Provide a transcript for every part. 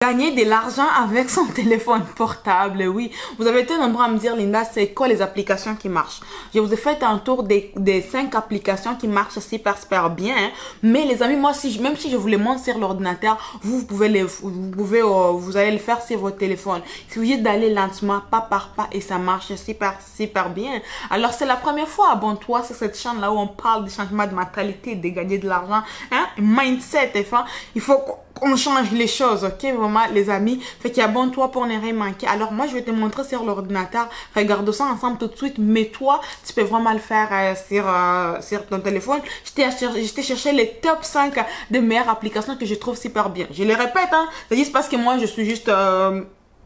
Gagner de l'argent avec son téléphone portable, oui. Vous avez été nombreux à me dire, Linda, c'est quoi les applications qui marchent? Je vous ai fait un tour des 5 applications qui marchent super bien, hein. Mais les amis, moi, même si je vous les montre sur l'ordinateur, vous allez le faire sur votre téléphone. Il suffit d'aller lentement, pas par pas, et ça marche super bien. Alors, c'est la première fois, abonne-toi sur cette chaîne-là où on parle du changement de mentalité, de gagner de l'argent, hein. Mindset, enfin, il faut qu'on change les choses, ok, vraiment, les amis. Fait qu'abonne-toi pour ne rien manquer. Alors, moi, je vais te montrer sur l'ordinateur. Regarde ça ensemble tout de suite. Mais toi, tu peux vraiment le faire sur ton téléphone. Je t'ai cherché les top 5 des meilleures applications que je trouve super bien. Je les répète, hein. C'est juste parce que moi, je suis juste...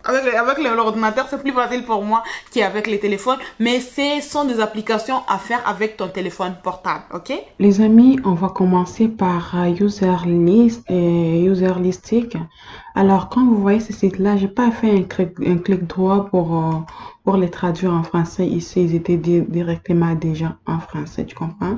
avec l'ordinateur, c'est plus facile pour moi qu'avec les téléphones. Mais ce sont des applications à faire avec ton téléphone portable, ok? Les amis, on va commencer par user list et user listing. Alors, quand vous voyez ce site-là, j'ai pas fait un clic droit pour les traduire en français. Ici, ils étaient directement déjà en français, tu comprends?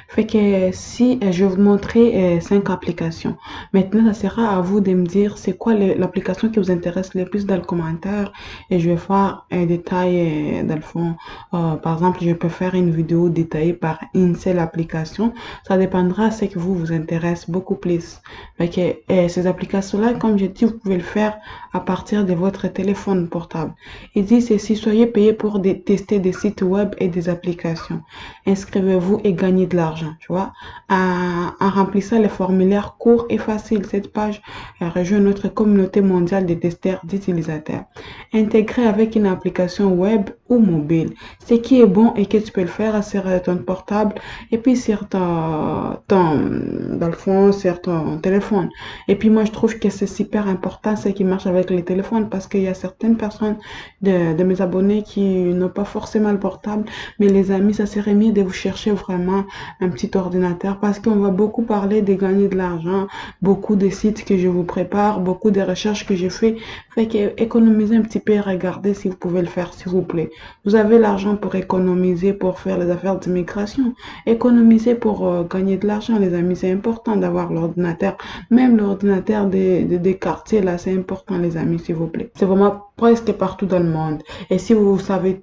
Fait que si je vais vous montrer 5 applications. Maintenant, ça sera à vous de me dire c'est quoi l'application qui vous intéresse le plus dans le commentaire et je vais faire un détail dans le fond. Par exemple, je peux faire une vidéo détaillée par une seule application. Ça dépendra de ce qui vous intéresse beaucoup plus. Fait que ces applications-là, comme je dis, vous pouvez le faire à partir de votre téléphone portable. Il dit ceci, soyez payé pour tester des sites web et des applications. Inscrivez-vous et gagnez de l'argent, tu vois. En remplissant les formulaires courts et faciles, cette page rejoint notre communauté mondiale de testeurs d'utilisateurs. Intégré avec une application web ou mobile. Ce qui est bon et que tu peux le faire sur ton portable et puis sur dans le fond, sur ton téléphone. Et puis moi, je trouve que c'est super important ce qui marche avec les téléphones parce qu'il y a certaines personnes de mes abonnés qui n'ont pas forcément le portable, mais les amis, ça serait mieux de vous chercher vraiment un petit ordinateur parce qu'on va beaucoup parler de gagner de l'argent, beaucoup de sites que je vous prépare, beaucoup de recherches que je fais. Fait que économisez un petit peu et regardez si vous pouvez le faire, s'il vous plaît. Vous avez l'argent pour économiser, pour faire les affaires d'immigration. Économiser pour gagner de l'argent, les amis. C'est important d'avoir l'ordinateur. Même l'ordinateur des quartiers, là, c'est important, les amis, s'il vous plaît. C'est vraiment presque partout dans le monde. Et si vous savez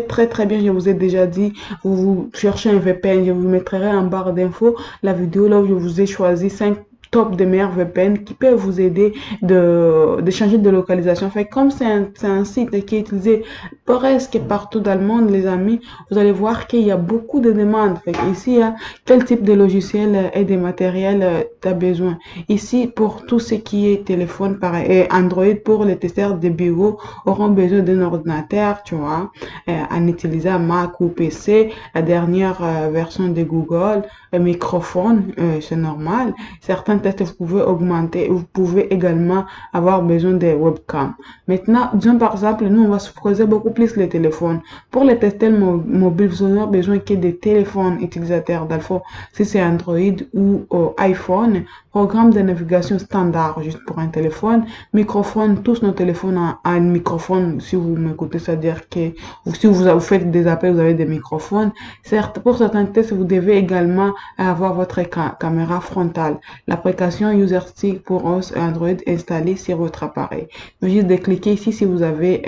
très bien, je vous ai déjà dit, vous cherchez un VPN, je vous mettrai en barre d'infos la vidéo là où je vous ai choisi 5 top de meilleurs VPN qui peuvent vous aider de changer de localisation. Fait comme c'est un site qui est utilisé presque partout dans le monde, les amis, vous allez voir qu'il y a beaucoup de demandes. Fait ici, hein, quel type de logiciel et de matériel tu as besoin. Ici, pour tout ce qui est téléphone pareil, et Android pour les testeurs de bureau auront besoin d'un ordinateur, tu vois, en utilisant Mac ou PC, la dernière version de Google, un microphone, c'est normal. Certains tests, vous pouvez augmenter, vous pouvez également avoir besoin de webcam. Maintenant, disons par exemple, nous, on va se poser beaucoup plus les téléphones. Pour les tests mobiles, vous aurez besoin que des téléphones utilisateurs d'Alpha, si c'est Android ou iPhone, programme de navigation standard, juste pour un téléphone, microphone, tous nos téléphones ont un microphone, si vous m'écoutez, c'est-à-dire que si vous faites des appels, vous avez des microphones. Certes, pour certains tests, vous devez également avoir votre caméra frontale. L'application UserStick pour OS et Android installée sur votre appareil. Il suffit juste de cliquer ici si vous avez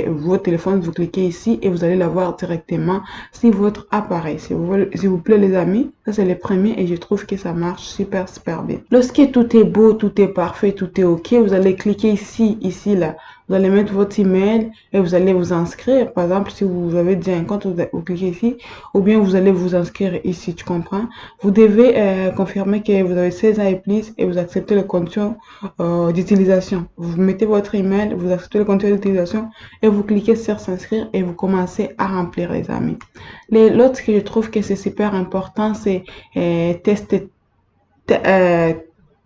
votre téléphone, vous cliquez ici et vous allez l'avoir directement sur votre appareil. S'il vous plaît les amis, ça c'est le premier et je trouve que ça marche super bien. Lorsque tout est beau, tout est parfait, tout est ok, vous allez cliquer ici là. Vous allez mettre votre email et vous allez vous inscrire. Par exemple, si vous avez déjà un compte, vous cliquez ici ou bien vous allez vous inscrire ici, tu comprends? Vous devez confirmer que vous avez 16 ans et plus et vous acceptez les conditions d'utilisation. Vous mettez votre email, vous acceptez les conditions d'utilisation et vous cliquez sur s'inscrire et vous commencez à remplir les amis. L'autre que je trouve que c'est super important, c'est tester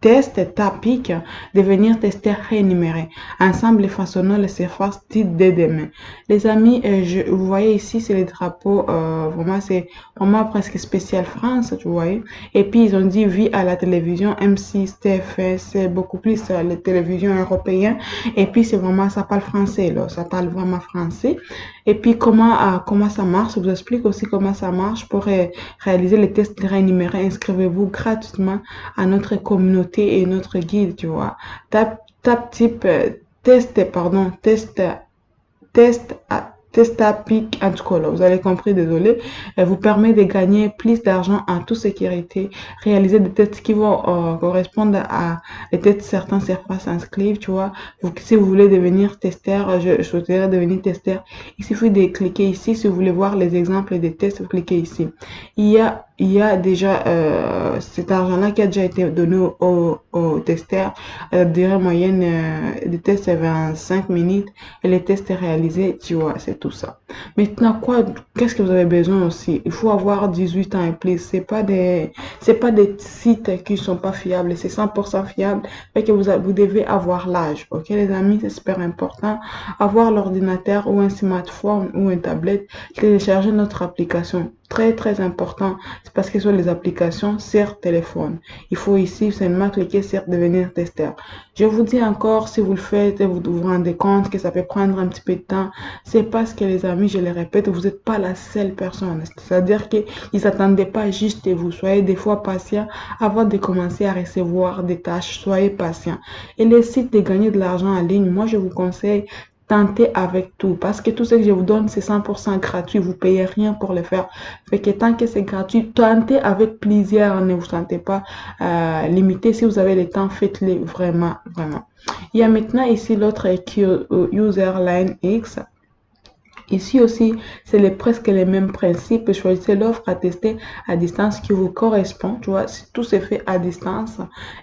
test topic, devenir testeur rémunéré. Ensemble, façonnons les surfaces dites dès demain. Les amis, vous voyez ici, c'est les drapeaux, vraiment, c'est vraiment presque spécial France, tu vois. Et puis, ils ont dit, vie à la télévision, M6, TF1, c'est beaucoup plus les télévisions européennes. Et puis, c'est vraiment, ça parle français, là, ça parle vraiment français. Et puis, comment ça marche, je vous explique aussi comment ça marche pour réaliser les tests rémunérés. Inscrivez-vous gratuitement à notre communauté sécurité et notre guide, tu vois. Tape type test, pardon, test à pic en tout cas, là, vous avez compris, désolé. Elle vous permet de gagner plus d'argent en toute sécurité, réaliser des tests qui vont correspondre à des tests certains surfaces inscrits, tu vois. Si vous voulez devenir testeur, je souhaiterais devenir testeur. Il suffit de cliquer ici. Si vous voulez voir les exemples des tests, vous cliquez ici. Il y a déjà cet argent-là qui a déjà été donné aux testeurs. La durée moyenne des tests est 25 minutes et les tests réalisés, tu vois, c'est tout ça. Maintenant, qu'est-ce que vous avez besoin aussi? Il faut avoir 18 ans et plus. C'est pas des sites qui sont pas fiables, c'est 100% fiable. Fait que vous devez avoir l'âge, ok les amis, c'est super important. Avoir l'ordinateur ou un smartphone ou une tablette, télécharger notre application. Très important, c'est parce que sur les applications sur téléphone. Il faut ici seulement cliquer sur devenir testeur. Je vous dis encore, si vous le faites, vous rendez compte que ça peut prendre un petit peu de temps. C'est parce que les amis, je le répète, vous n'êtes pas la seule personne. C'est-à-dire qu'ils n'attendaient pas juste vous. Soyez des fois patient avant de commencer à recevoir des tâches. Soyez patient. Et les sites de gagner de l'argent en ligne, moi je vous conseille tentez avec tout parce que tout ce que je vous donne c'est 100% gratuit, vous payez rien pour le faire. Fait que tant que c'est gratuit, tentez avec plaisir, ne vous sentez pas limité. Si vous avez le temps, faites-le vraiment. Il y a maintenant ici l'autre Userline X. Ici aussi, c'est presque les mêmes principes. Choisissez l'offre à tester à distance qui vous correspond. Tu vois, tout se fait à distance.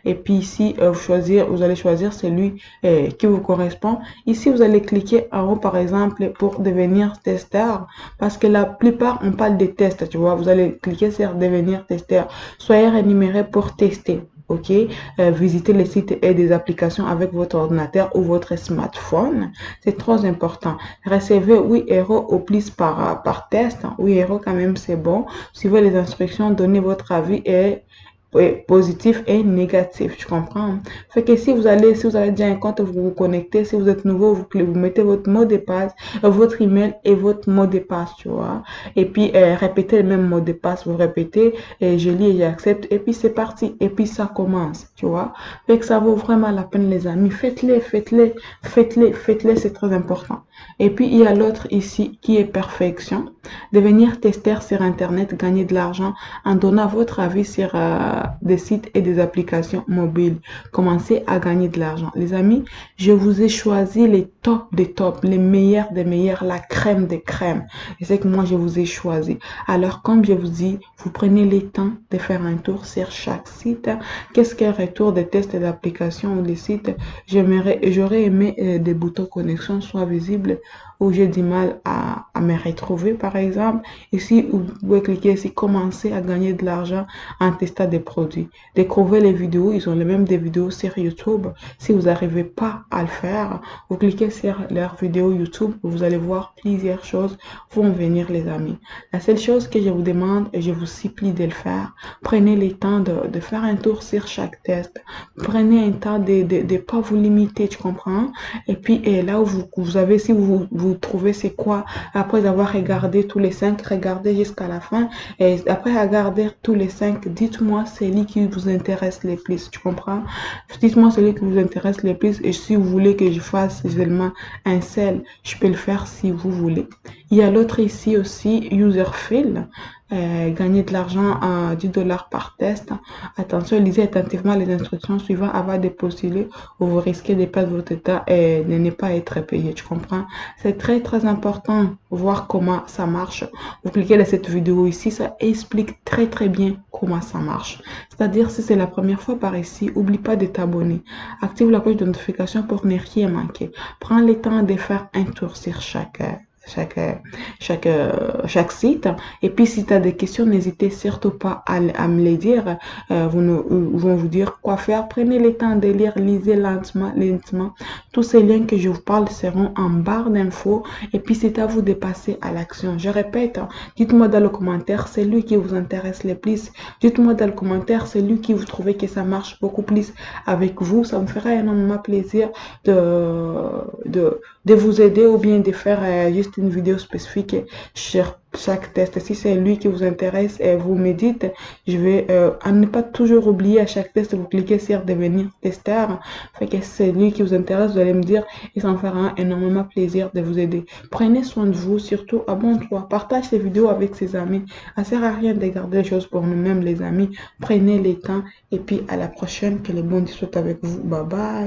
Et puis ici, vous allez choisir celui qui vous correspond. Ici, vous allez cliquer en haut, par exemple, pour devenir testeur. Parce que la plupart, on parle des tests. Tu vois, vous allez cliquer sur devenir testeur. Soyez rémunéré pour tester. Ok, visitez les sites et des applications avec votre ordinateur ou votre smartphone. C'est trop important. Recevez 8 euros au plus par test. 8 euros quand même, c'est bon. Suivez les instructions, donnez votre avis et positif et négatif, tu comprends? Fait que si vous avez déjà un compte, vous vous connectez. Si vous êtes nouveau, vous mettez votre mot de passe, votre email et votre mot de passe, tu vois. Et puis, répétez le même mot de passe, vous répétez, je lis et j'accepte. Et puis, c'est parti. Et puis, ça commence, tu vois. Fait que ça vaut vraiment la peine, les amis. Faites-les, c'est très important. Et puis, il y a l'autre ici qui est perfection. Devenir testeur sur Internet, gagner de l'argent en donnant votre avis sur des sites et des applications mobiles. Commencez à gagner de l'argent. Les amis, je vous ai choisi les tops des tops, les meilleurs des meilleurs, la crème des crèmes. Et c'est que moi, je vous ai choisi. Alors, comme je vous dis, vous prenez le temps de faire un tour sur chaque site. Qu'est-ce qu'un retour des tests d'application ou des sites? J'aurais aimé des boutons connexion soient visibles où j'ai du mal à me retrouver, par exemple. Ici, vous pouvez cliquer ici, commencer à gagner de l'argent en testant des produits. Découvrez les vidéos, ils ont les mêmes des vidéos sur YouTube. Si vous n'arrivez pas à le faire, vous cliquez sur leur vidéo YouTube, vous allez voir plusieurs choses vont venir, les amis. La seule chose que je vous demande et je vous supplie de le faire, prenez le temps de faire un tour sur chaque test. Prenez un temps de ne pas vous limiter, tu comprends? Et puis, là où vous avez, si vous trouvez c'est quoi, après avoir regardé tous les 5, regardez jusqu'à la fin. Et après regarder tous les 5, dites-moi celui qui vous intéresse le plus, tu comprends? Dites-moi celui qui vous intéresse le plus et si vous voulez que je fasse seulement un seul, je peux le faire si vous voulez. Il y a l'autre ici aussi, Userfill. Gagner de l'argent à 10 dollars par test. Attention, lisez attentivement les instructions suivantes avant de postuler ou vous risquez de perdre votre état et de ne pas être payé. Tu comprends? C'est très important voir comment ça marche. Vous cliquez dans cette vidéo ici, ça explique très bien comment ça marche. C'est-à-dire, si c'est la première fois par ici, n'oublie pas de t'abonner. Active la cloche de notification pour ne rien manquer. Prends le temps de faire un tour sur chaque site. Et puis, si tu as des questions, n'hésitez surtout pas à me les dire. Vont vous dire quoi faire. Prenez le temps de lire, lisez lentement. Tous ces liens que je vous parle seront en barre d'infos. Et puis, c'est à vous de passer à l'action. Je répète, dites-moi dans le commentaire celui qui vous intéresse le plus. Dites-moi dans le commentaire celui qui vous trouvez que ça marche beaucoup plus avec vous. Ça me fera énormément plaisir de vous aider ou bien de faire juste juste une vidéo spécifique sur chaque test. Si c'est lui qui vous intéresse et vous me dites, je vais à ne pas toujours oublier à chaque test, vous cliquez sur devenir testeur. Fait que c'est lui qui vous intéresse, vous allez me dire et ça me fera énormément plaisir de vous aider. Prenez soin de vous, surtout abonne-toi, partage ces vidéos avec ses amis. Ça sert à rien de garder les choses pour nous-mêmes, les amis. Prenez les temps et puis à la prochaine, que les bons soient avec vous. Bye bye.